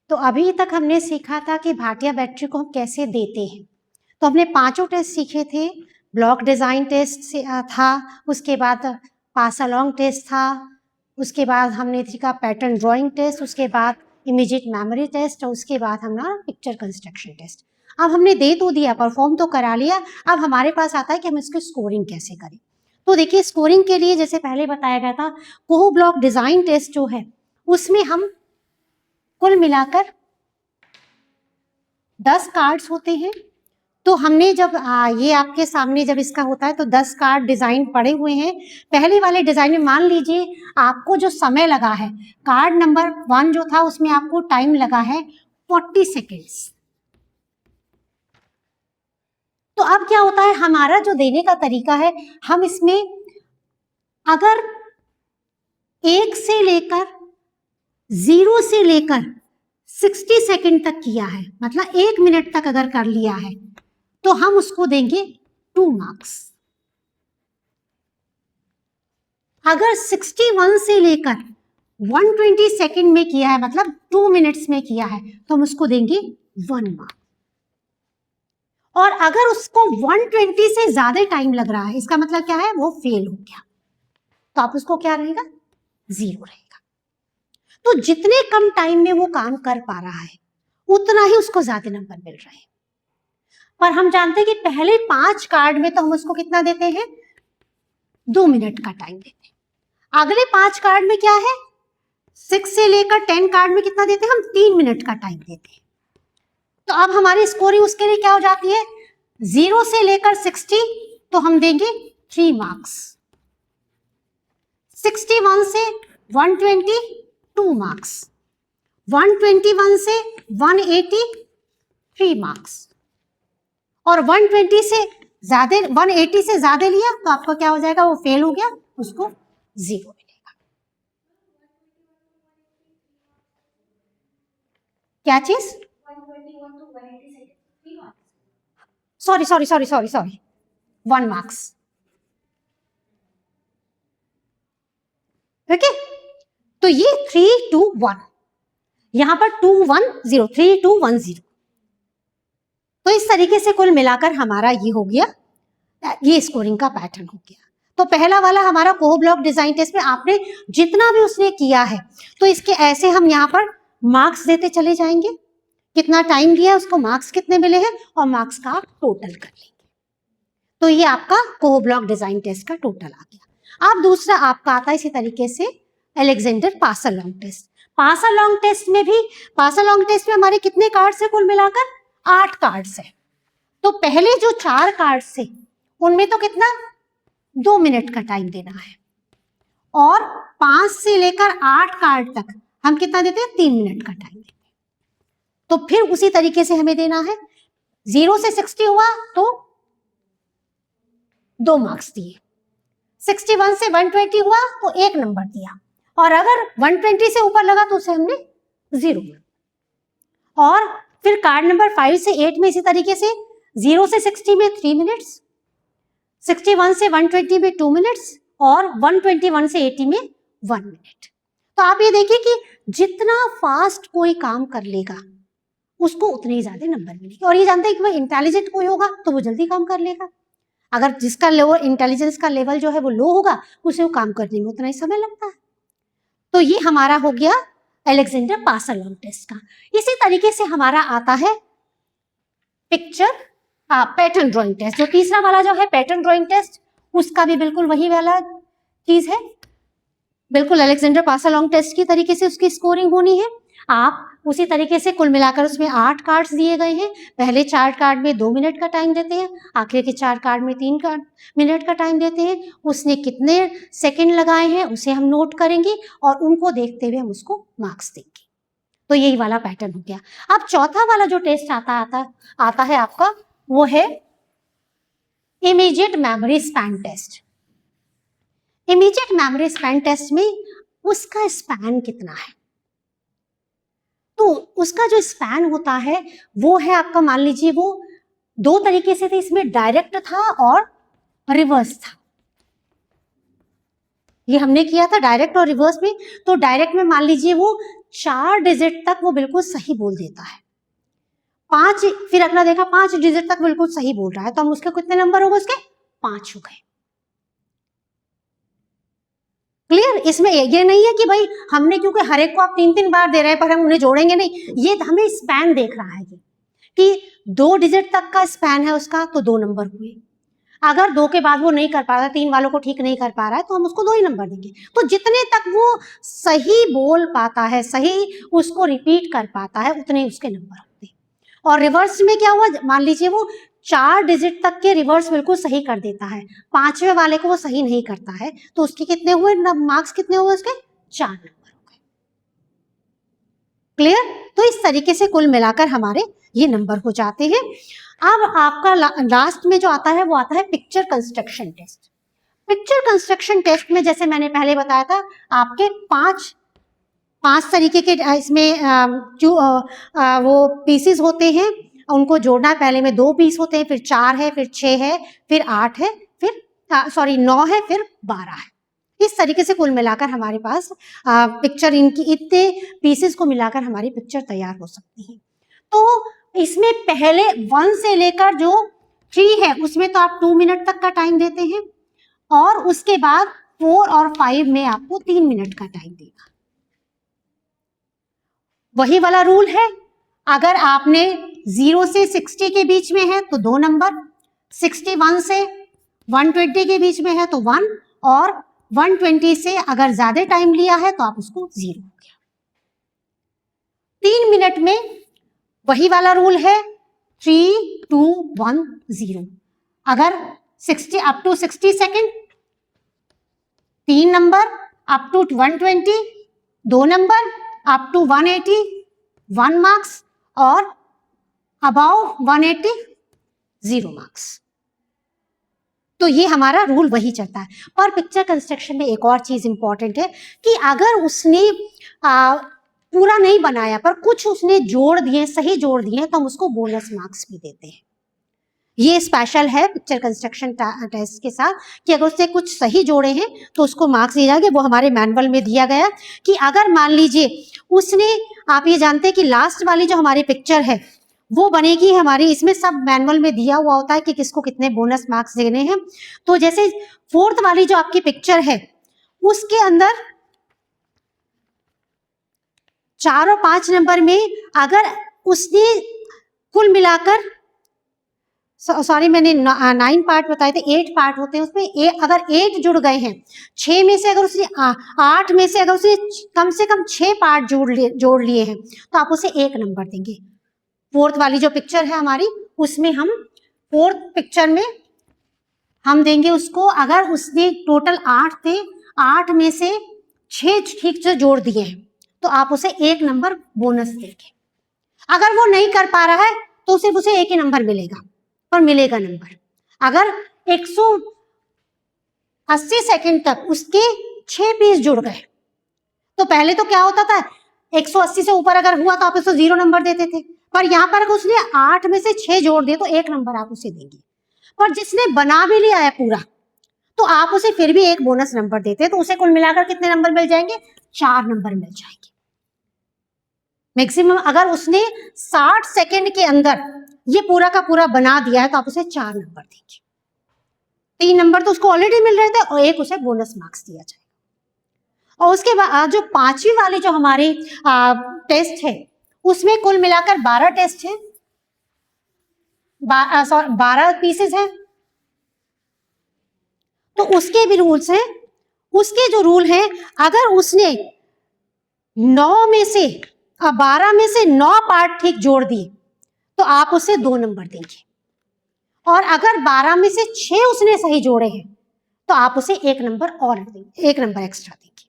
तो अभी तक हमने सीखा था कि भाटिया बैटरी को हम कैसे देते हैं। तो हमने पांचों टेस्ट सीखे थे। ब्लॉक डिजाइन टेस्ट था, उसके बाद पास अलोंग टेस्ट था, उसके बाद हमने सीखा पैटर्न ड्राइंग टेस्ट, उसके बाद इमीडिएट मेमोरी टेस्ट, और उसके बाद हमारा पिक्चर कंस्ट्रक्शन टेस्ट। अब हमने दे तो दिया, परफॉर्म तो करा लिया, अब हमारे पास आता है कि हम इसकी स्कोरिंग कैसे करें। तो देखिए, स्कोरिंग के लिए जैसे पहले बताया गया था, कोहो ब्लॉक डिजाइन टेस्ट जो है उसमें हम कुल मिलाकर 10 कार्ड्स होते हैं। तो हमने जब ये आपके सामने जब इसका होता है तो 10 कार्ड डिजाइन पड़े हुए हैं। पहले वाले डिजाइन में मान लीजिए आपको जो समय लगा है, कार्ड नंबर 1 जो था उसमें आपको टाइम लगा है 40 सेकेंड्स। तो अब क्या होता है, हमारा जो देने का तरीका है, हम इसमें अगर 1 से लेकर 0 से लेकर 60 सेकेंड तक किया है, मतलब 1 मिनट तक अगर कर लिया है, तो हम उसको देंगे 2 मार्क्स। अगर 61 से लेकर 120 सेकेंड में किया है, मतलब 2 मिनट्स में किया है, तो हम उसको देंगे 1 मार्क। और अगर उसको 120 से ज्यादा टाइम लग रहा है, इसका मतलब क्या है, वो फेल हो गया, तो आप उसको क्या रहेगा, 0 रहेगा। तो जितने कम टाइम में वो काम कर पा रहा है उतना ही उसको ज्यादा नंबर मिल रहे हैं। पर हम जानते हैं कि पहले 5 कार्ड में तो हम उसको कितना देते हैं, 2 मिनट का टाइम देते हैं। अगले 5 कार्ड में क्या है, 6 से लेकर 10 कार्ड में कितना देते हैं, हम 3 मिनट का टाइम देते हैं। तो अब हमारी स्कोरिंग उसके लिए क्या हो जाती है, 0 से लेकर 60 तो हम देंगे 3 मार्क्स, 61 से 120 2 मार्क्स, 121 से 180 3 मार्क्स, और 120 से ज्यादा 180 से ज्यादा लिया तो आपका क्या हो जाएगा, वो फेल हो गया, उसको 0 मिलेगा। क्या चीज, सॉरी 1 मार्क्स। ठीक है, तो ये 3 2 1, यहां पर 2 1 0, 3 2 1 0। तो इस तरीके से कुल मिलाकर हमारा ये हो गया, ये स्कोरिंग का पैटर्न हो गया। तो पहला वाला हमारा कोहो ब्लॉक डिजाइन टेस्ट में आपने जितना भी उसने किया है, तो इसके ऐसे हम यहाँ पर मार्क्स देते चले जाएंगे, कितना टाइम दिया उसको, मार्क्स कितने मिले हैं, और मार्क्स का आप टोटल कर लेंगे। तो ये आपका कोहो ब्लॉक डिजाइन टेस्ट का टोटल आ गया। अब दूसरा आपका आता है इसी तरीके से अलेक्जेंडर पास अलोंग टेस्ट। पास अलोंग टेस्ट में भी, पास अलोंग टेस्ट में हमारे कितने कार्ड्स है, कुल मिलाकर 8 कार्ड्स है। तो पहले जो 4 कार्ड्स थे उनमें तो कितना, 2 मिनट का टाइम देना है, और 5 से लेकर 8 कार्ड तक हम कितना देते हैं, 3 मिनट का टाइम देते हैं। तो फिर उसी तरीके से हमें देना है, 0 से 60 हुआ तो 2 मार्क्स दिए, 61 से 120 हुआ तो 1 नंबर दिया, और अगर 120 से ऊपर लगा तो उसे हमने 0। और फिर कार्ड नंबर 5 से 8 में इसी तरीके से 0 से 60 में 3 मिनट्स, 61 से 120 में 2 मिनट्स, और 121 से 80 में 1 मिनट। तो आप ये देखिए कि जितना फास्ट कोई काम कर लेगा उसको उतने ही ज्यादा नंबर मिलेंगे। और ये जानते हैं कि भाई इंटेलिजेंट कोई होगा तो वो जल्दी काम कर लेगा, अगर जिसका लोअर इंटेलिजेंस का लेवल जो है वो लो होगा उसे वो काम करने में उतना ही समय लगता है। तो ये हमारा हो गया अलेक्जेंडर पास अलोंग टेस्ट का। इसी तरीके से हमारा आता है पिक्चर पैटर्न ड्राइंग टेस्ट। जो तीसरा वाला जो है पैटर्न ड्राइंग टेस्ट, उसका भी बिल्कुल वही वाला चीज है, बिल्कुल अलेक्जेंडर पास अलोंग टेस्ट की तरीके से उसकी स्कोरिंग होनी है। आप उसी तरीके से कुल मिलाकर उसमें 8 कार्ड्स दिए गए हैं, पहले 4 कार्ड में 2 मिनट का टाइम देते हैं, आखिर के 4 कार्ड में 3 मिनट का टाइम देते हैं। उसने कितने सेकंड लगाए हैं उसे हम नोट करेंगे, और उनको देखते हुए हम उसको मार्क्स देंगे। तो यही वाला पैटर्न हो गया। अब चौथा वाला जो टेस्ट आता है आपका, वो है immediate memory span test. Immediate memory span test में उसका स्पैन कितना है, तो उसका जो स्पैन होता है वो है आपका, मान लीजिए वो 2 तरीके से थे, इसमें डायरेक्ट था और रिवर्स था। ये हमने किया था डायरेक्ट और रिवर्स में। तो डायरेक्ट में मान लीजिए वो 4 डिजिट तक वो बिल्कुल सही बोल देता है, 5, फिर अगला देखा 5 डिजिट तक बिल्कुल सही बोल रहा है, तो हम उसके कितने नंबर हो गए, उसके 5 हो गए। क्लियर? इसमें ये नहीं है कि भाई हमने क्योंकि हर एक को आप 3-3 बार दे रहे हैं पर हम उन्हें जोड़ेंगे नहीं, ये हमें स्पैन देख रहा है कि 2 डिजिट तक का स्पैन है उसका, तो 2 नंबर हुए। अगर 2 के बाद वो नहीं कर पा रहा, 3 वालों को ठीक नहीं कर पा रहा है, तो हम उसको 2 ही नंबर देंगे। तो जितने तक वो सही बोल पाता है, सही उसको रिपीट कर पाता है, उतने उसके नंबर होते हैं। और रिवर्स में क्या हुआ, मान लीजिए वो 4 डिजिट तक के रिवर्स बिल्कुल सही कर देता है, 5वें वाले को वो सही नहीं करता है, तो उसके कितने हुए मार्क्स, कितने हुए उसके, 4 नंबर हो गए। क्लियर? तो इस तरीके से कुल मिलाकर हमारे ये नंबर हो जाते हैं। अब आपका लास्ट में जो आता है वो आता है picture construction test. Picture construction test में जैसे मैंने पहले बताया था, आपके 5 तरीके के इसमें वो पीसेस होते हैं, उनको जोड़ना है। पहले में 2 पीस होते हैं, फिर 4 है, फिर 6 है, फिर 8 है, फिर 9 है, फिर 12 है। इस तरीके से कुल मिलाकर हमारे पास पिक्चर, इनकी इतने पीसेस को मिलाकर हमारी पिक्चर तैयार हो सकती है। तो इसमें पहले 1 से लेकर जो 3 है उसमें तो आप 2 मिनट तक का टाइम देते हैं, और उसके बाद 4 और 5 में आपको 3 मिनट का टाइम देगा। वही वाला रूल है, अगर आपने 0 से 60 के बीच में है तो 2 नंबर, 61 से 120 के बीच में है तो 1, और 120 से अगर ज्यादा टाइम लिया है तो आप उसको 0 हो गया। 3 मिनट में वही वाला रूल है, 3, 2, 1, 0। अगर 60 up to 60 second 3 number, up to 120 2 number, up to 180 1 marks, और अबाउ 180 0 मार्क्स। तो ये हमारा रूल वही चलता है। पर पिक्चर कंस्ट्रक्शन में एक और चीज इंपॉर्टेंट है कि अगर उसने पूरा नहीं बनाया पर कुछ उसने जोड़ दिए, सही जोड़ दिए, तो हम उसको बोनस मार्क्स भी देते हैं। ये स्पेशल है पिक्चर कंस्ट्रक्शन टेस्ट के साथ कि अगर उसने कुछ सही जोड़े हैं तो उसको मार्क्स दिए जाएंगे। वो हमारे मैनुअल में दिया गया कि अगर मान लीजिए उसने, आप ये जानते हैं कि लास्ट वाली जो हमारी पिक्चर है वो बनेगी हमारी, इसमें सब मैनुअल में दिया हुआ होता है कि किसको कितने बोनस मार्क्स देने हैं। तो जैसे 4th वाली जो आपकी पिक्चर है उसके अंदर 4 और 5 नंबर में अगर उसने कुल मिलाकर, सॉरी मैंने 9 पार्ट बताए थे, 8 पार्ट होते हैं उसमें, अगर 8 जुड़ गए हैं, 6 में से अगर उसने 8 में से अगर उसने कम से कम 6 पार्ट जोड़ लिए हैं तो आप उसे 1 नंबर देंगे। 4th वाली जो पिक्चर है हमारी उसमें हम 4th पिक्चर में हम देंगे उसको, अगर उसने टोटल 8 थे, 8 में से 6 ठीक से जोड़ दिए हैं तो आप उसे 1 नंबर बोनस देंगे। अगर वो नहीं कर पा रहा है तो सिर्फ उसे 1 ही नंबर मिलेगा, पर मिलेगा नंबर। अगर 180 सेकंड तक उसके 6 पीस जुड़ गए, तो पहले तो क्या होता था 180 से ऊपर अगर हुआ तो आप उसको 0 नंबर देते थे, पर यहां पर उसने 8 में से 6 जोड़ दिए तो 1 नंबर आप उसे देंगे। पर जिसने बना भी लिया है पूरा तो आप उसे फिर भी 1 बोनस नंबर देते हैं, तो उसे कुल मिलाकर कितने नंबर मिल जाएंगे, 4 नंबर मिल जाएंगे मैक्सिमम। अगर उसने 60 सेकंड के अंदर ये पूरा का पूरा बना दिया है तो आप उसे 4 नंबर देंगे। 3 नंबर तो उसको ऑलरेडी मिल रहे थे और 1 उसे बोनस मार्क्स दिया जाएगा। और उसके बाद जो 5वीं वाली जो हमारी टेस्ट है उसमें कुल मिलाकर 12 टेस्ट है, 12 पीसेस है। तो उसके भी रूल्स हैं। उसके जो रूल है, अगर उसने 9 में से 12 में से 9 पार्ट ठीक जोड़ दिए तो आप उसे 2 नंबर देंगे, और अगर 12 में से 6 उसने सही जोड़े हैं तो आप उसे 1 नंबर और देंगे, 1 नंबर एक्स्ट्रा देंगे।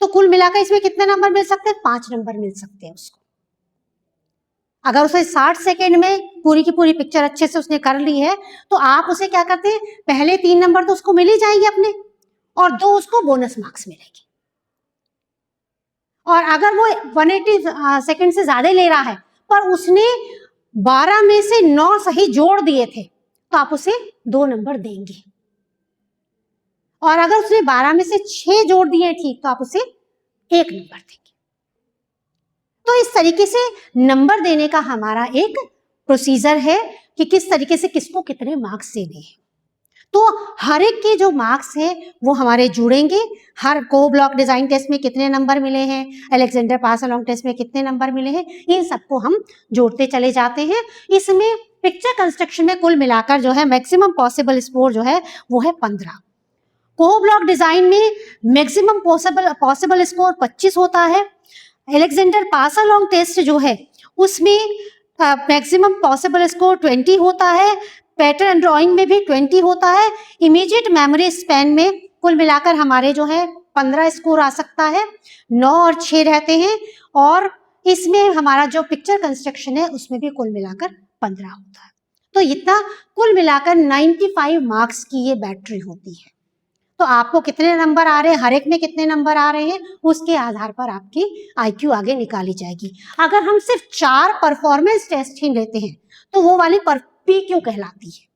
तो कुल मिलाकर इसमें कितने नंबर मिल सकते हैं, 5 नंबर मिल सकते हैं उसको। अगर उसे 60 सेकेंड में पूरी की पूरी पिक्चर अच्छे से उसने कर ली है तो आप उसे क्या करते हैं, पहले 3 नंबर तो उसको मिल ही जाएंगे अपने, और 2 उसको बोनस मार्क्स मिलेंगे। और अगर वो 180 सेकेंड से ज्यादा ले रहा है पर उसने 12 में से 9 सही जोड़ दिए थे तो आप उसे 2 नंबर देंगे। और अगर उसने 12 में से 6 जोड़ दिए ठीक तो आप उसे 1 नंबर देंगे। तो इस तरीके से नंबर देने का हमारा एक प्रोसीजर है कि किस तरीके से किसको कितने मार्क्स देने हैं। तो हर एक के जो मार्क्स हैं वो हमारे जुड़ेंगे। हर को ब्लॉक डिजाइन टेस्ट में कितने नंबर मिले हैं, अलेक्जेंडर पास अलोंग टेस्ट में कितने नंबर मिले हैं, इन सबको हम जोड़ते चले जाते हैं। इसमें पिक्चर कंस्ट्रक्शन में कुल मिलाकर जो है मैक्सिमम पॉसिबल स्कोर जो है वो है 15। को ब्लॉक डिजाइन में मैक्सिमम पॉसिबल स्कोर 25 होता है। अलेक्जेंडर पास अलोंग टेस्ट जो है उसमें मैक्सिमम पॉसिबल स्कोर 20 होता है। पैटर्न ड्राइंग में भी 20 होता है। इमीडिएट मेमोरी स्पैन में कुल मिलाकर हमारे जो है 15 स्कोर आ सकता है, 9 और 6 रहते हैं। और इसमें हमारा जो पिक्चर कंस्ट्रक्शन है उसमें भी कुल मिलाकर 15 होता है। तो इतना कुल मिलाकर 95 मार्क्स की ये बैटरी होती है। तो आपको कितने नंबर आ रहे हैं, हर एक में कितने नंबर आ रहे हैं, उसके आधार पर आपकी आईक्यू आगे निकाली जाएगी। अगर हम सिर्फ 4 परफॉर्मेंस टेस्ट ही लेते हैं तो वो वाली पीक्यू कहलाती है,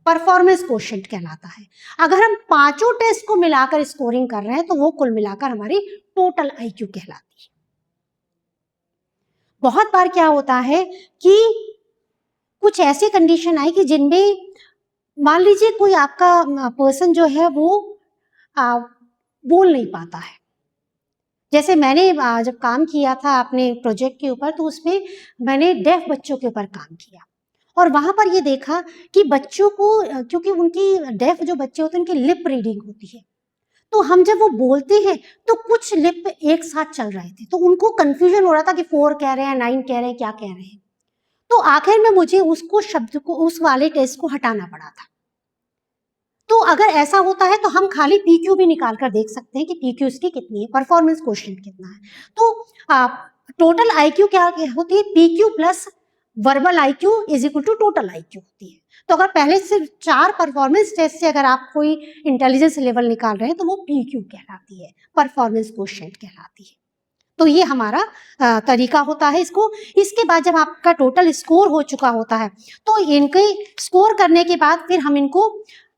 परफॉर्मेंस कोशेंट कहलाता है। अगर हम 5 टेस्ट को मिलाकर स्कोरिंग कर रहे हैं तो वो कुल मिलाकर हमारी टोटल आईक्यू कहलाती है। बहुत बार क्या होता है कि कुछ ऐसी कंडीशन आई कि जिनमें मान लीजिए कोई आपका पर्सन जो है वो बोल नहीं पाता है। जैसे मैंने जब काम किया था अपने प्रोजेक्ट के ऊपर तो उसमें मैंने डेफ बच्चों के ऊपर काम किया और वहां पर ये देखा कि बच्चों को क्योंकि उनकी डेफ जो बच्चे होते हैं उनकी लिप रीडिंग होती है, तो हम जब वो बोलते हैं तो कुछ लिप एक साथ चल रहे थे तो उनको कंफ्यूजन हो रहा था कि 4 कह रहे हैं 9 कह रहे हैं क्या कह रहे हैं। तो आखिर में मुझे उसको शब्द को उस वाले टेस्ट को हटाना पड़ा था। तो अगर ऐसा होता है तो हम खाली पीक्यू भी निकाल कर देख सकते हैं कि पीक्यू इसकी कितनी है, परफॉर्मेंस क्वोशिएंट कितना है। तो टोटल आईक्यू क्या होती है, PQ plus verbal IQ is equal to total IQ होती है। तो अगर पहले सिर्फ 4 परफॉर्मेंस टेस्ट से अगर आप कोई इंटेलिजेंस लेवल निकाल रहे हैं तो वो पीक्यू कहलाती है, परफॉर्मेंस क्वोशिएंट कहलाती है। तो ये हमारा तरीका होता है इसको। इसके बाद जब आपका टोटल स्कोर हो चुका होता है तो इनके स्कोर करने के बाद फिर हम इनको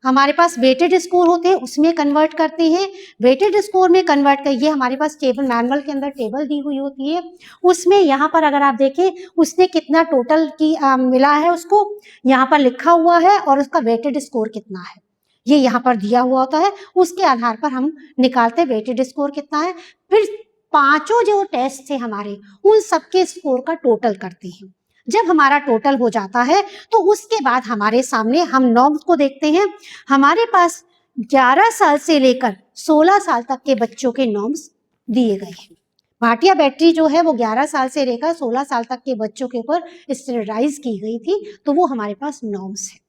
हमारे पास वेटेड स्कोर होते हैं उसमें कन्वर्ट करते हैं। वेटेड स्कोर में कन्वर्ट कर ये हमारे पास टेबल मैनुअल के अंदर टेबल दी हुई होती है, उसमें यहाँ पर अगर आप देखें उसने कितना टोटल की मिला है उसको यहाँ पर लिखा हुआ है और उसका वेटेड स्कोर कितना है ये यहाँ पर दिया हुआ होता है। उसके आधार पर हम निकालते हैं वेटेड स्कोर कितना है। फिर 5 जो टेस्ट थे हमारे उन सबके स्कोर का टोटल करते हैं। जब हमारा टोटल हो जाता है तो उसके बाद हमारे सामने हम नॉर्म्स को देखते हैं। हमारे पास 11 साल से लेकर 16 साल तक के बच्चों के नॉर्म्स दिए गए हैं। भाटिया बैटरी जो है वो 11 साल से लेकर 16 साल तक के बच्चों के ऊपर स्टैंडर्डाइज की गई थी, तो वो हमारे पास नॉर्म्स है।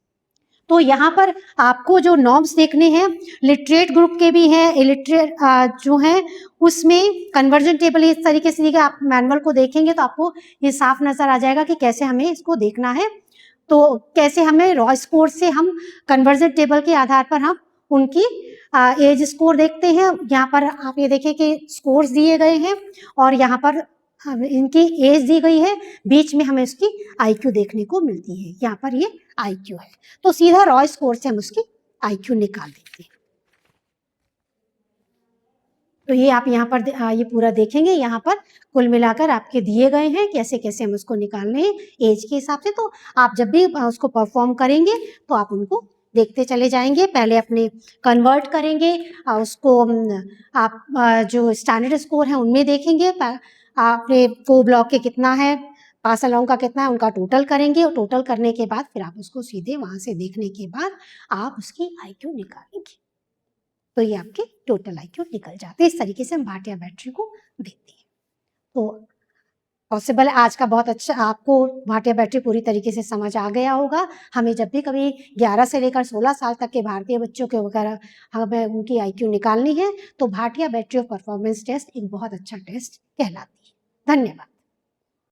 तो यहाँ पर आपको जो नॉर्म्स देखने हैं लिटरेट ग्रुप के भी हैं, इलिटरेट जो हैं उसमें कन्वर्जन टेबल इस तरीके से दिखा। आप मैनुअल को देखेंगे तो आपको ये साफ नजर आ जाएगा कि कैसे हमें इसको देखना है। तो कैसे हमें रॉ स्कोर से हम कन्वर्जन टेबल के आधार पर हम उनकी एज स्कोर देखते हैं। यहाँ पर आप ये देखें कि स्कोर्स दिए गए हैं और यहाँ पर इनकी एज दी गई है, बीच में हमें उसकी आईक्यू देखने को मिलती है। यहाँ पर ये आईक्यू है तो सीधा रॉ स्कोर से हम उसकी आईक्यू निकाल देते हैं। तो ये आप यहाँ पर ये पूरा देखेंगे, यहाँ पर कुल मिलाकर आपके दिए गए हैं कैसे कैसे हम उसको निकालने हैं एज के हिसाब से। तो आप जब भी उसको परफॉर्म करेंगे तो आप उनको देखते चले जाएंगे। पहले अपने कन्वर्ट करेंगे उसको आप जो स्टैंडर्ड स्कोर है उनमें देखेंगे आपने को ब्लॉक के कितना है, पास अलोंग का कितना है, उनका टोटल करेंगे और टोटल करने के बाद फिर आप उसको सीधे वहां से देखने के बाद आप उसकी आईक्यू निकालेंगे। तो ये आपके टोटल आईक्यू निकल जाते हैं। इस तरीके से हम भाटिया बैटरी को देखते हैं। तो पॉसिबल है आज का बहुत अच्छा आपको भाटिया बैटरी पूरी तरीके से समझ आ गया होगा। हमें जब भी कभी 11 से लेकर 16 साल तक के भारतीय बच्चों के वगैरह हमें उनकी आईक्यू निकालनी है तो Bhatia battery of performance test एक बहुत अच्छा टेस्ट कहलाती है। धन्यवाद।